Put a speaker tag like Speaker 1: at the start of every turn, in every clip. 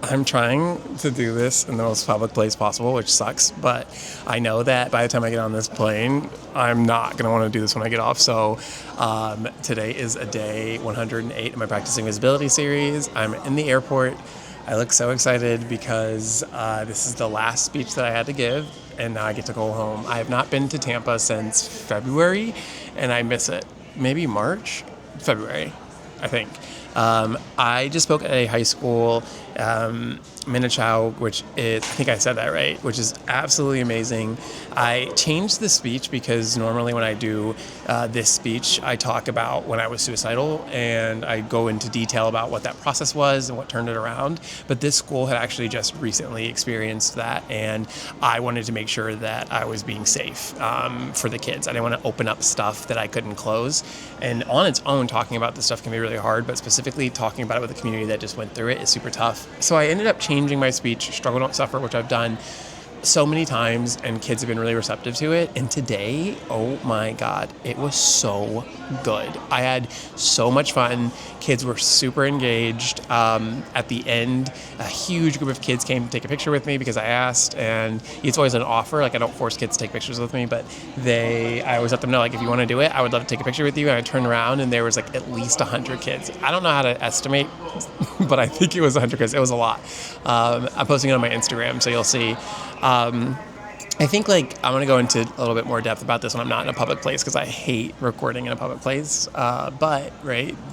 Speaker 1: I'm trying to do this in the most public place possible, which sucks, but I know that by the time I get on this plane, I'm not going to want to do this when I get off. So today is a day 108 in my Practicing Visibility series. I'm in the airport. I look so excited because this is the last speech that I had to give, and now I get to go home. I have not been to Tampa since February, and I miss it. Maybe March? February, I think. I just spoke at a high school, Minichow, which is, I think I said that right, which is absolutely amazing. I changed the speech because normally when I do this speech, I talk about when I was suicidal and I go into detail about what that process was and what turned it around. But this school had actually just recently experienced that, and I wanted to make sure that I was being safe for the kids. I didn't want to open up stuff that I couldn't close. And on its own, talking about this stuff can be really hard, but specifically talking about it with a community that just went through it is super tough. So I ended up changing my speech, Struggle Don't Suffer, which I've done so many times, and kids have been really receptive to it. And today, oh my God, it was so good. I had so much fun. Kids were super engaged. At the end, a huge group of kids came to take a picture with me because I asked, and it's always an offer. Like, I don't force kids to take pictures with me, but I always let them know, like, if you want to do it, I would love to take a picture with you. And I turned around and there was like at least 100 kids. I don't know how to estimate, but I think it was 100 kids. It was a lot. I'm posting it on my Instagram, so you'll see. I think I'm going to go into a little bit more depth about this when I'm not in a public place because I hate recording in a public place. But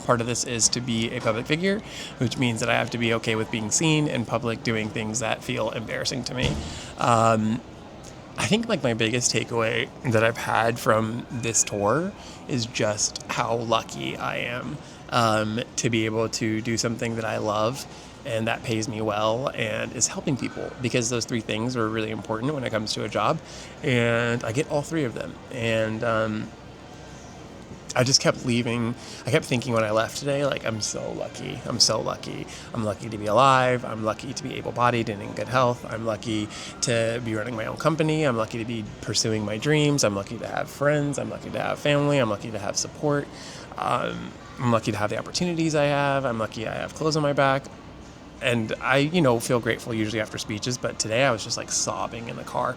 Speaker 1: part of this is to be a public figure, which means that I have to be okay with being seen in public doing things that feel embarrassing to me. I think my biggest takeaway that I've had from this tour is just how lucky I am to be able to do something that I love and that pays me well and is helping people, because those three things are really important when it comes to a job, and I get all three of them. And I just kept leaving. I kept thinking when I left today, I'm so lucky. I'm so lucky. I'm lucky to be alive. I'm lucky to be able-bodied and in good health. I'm lucky to be running my own company. I'm lucky to be pursuing my dreams. I'm lucky to have friends. I'm lucky to have family. I'm lucky to have support. I'm lucky to have the opportunities I have. I'm lucky I have clothes on my back. And I, feel grateful usually after speeches, but today I was just sobbing in the car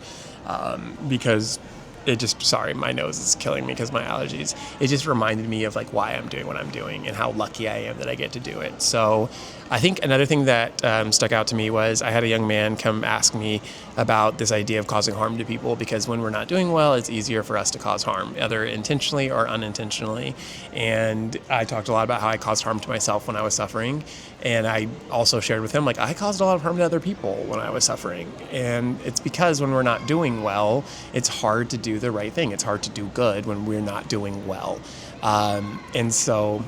Speaker 1: because my nose is killing me because my allergies. It just reminded me of why I'm doing what I'm doing and how lucky I am that I get to do it. So I think another thing that stuck out to me was I had a young man come ask me about this idea of causing harm to people, because when we're not doing well, it's easier for us to cause harm, either intentionally or unintentionally. And I talked a lot about how I caused harm to myself when I was suffering. And I also shared with him, I caused a lot of harm to other people when I was suffering. And it's because when we're not doing well, it's hard to do the right thing. It's hard to do good when we're not doing well. And so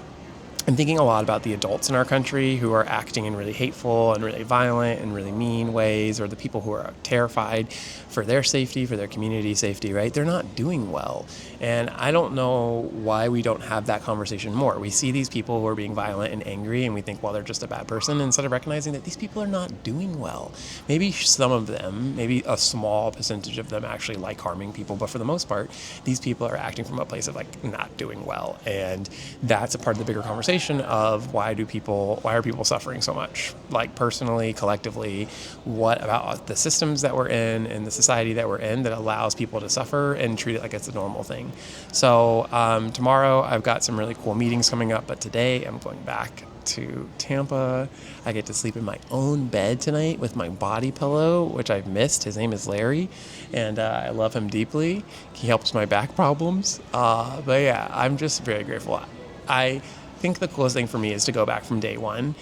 Speaker 1: I'm thinking a lot about the adults in our country who are acting in really hateful and really violent and really mean ways, or the people who are terrified for their safety, for their community safety, right? They're not doing well. And I don't know why we don't have that conversation more. We see these people who are being violent and angry, and we think, well, they're just a bad person, instead of recognizing that these people are not doing well. Maybe some of them, maybe a small percentage of them actually like harming people, but for the most part, these people are acting from a place of not doing well. And that's a part of the bigger conversation of why are people suffering so much? Personally, collectively, what about the systems that we're in and the society that we're in that allows people to suffer and treat it like it's a normal thing? So tomorrow I've got some really cool meetings coming up, but today I'm going back to Tampa. I get to sleep in my own bed tonight with my body pillow, which I've missed. His name is Larry, and I love him deeply. He helps my back problems. But yeah, I'm just very grateful. I think the coolest thing for me is to go back from day one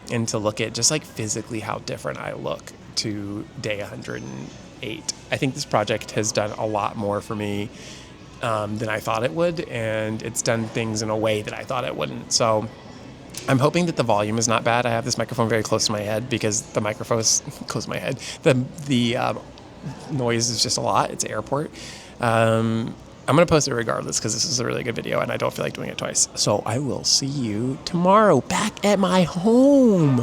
Speaker 1: and to look at just physically how different I look to day 108. I think this project has done a lot more for me than I thought it would, and it's done things in a way that I thought it wouldn't. So I'm hoping that the volume is not bad. I have this microphone very close to my head because the microphone is close to my head. The noise is just a lot. It's an airport. I'm going to post it regardless because this is a really good video and I don't feel like doing it twice. So I will see you tomorrow back at my home.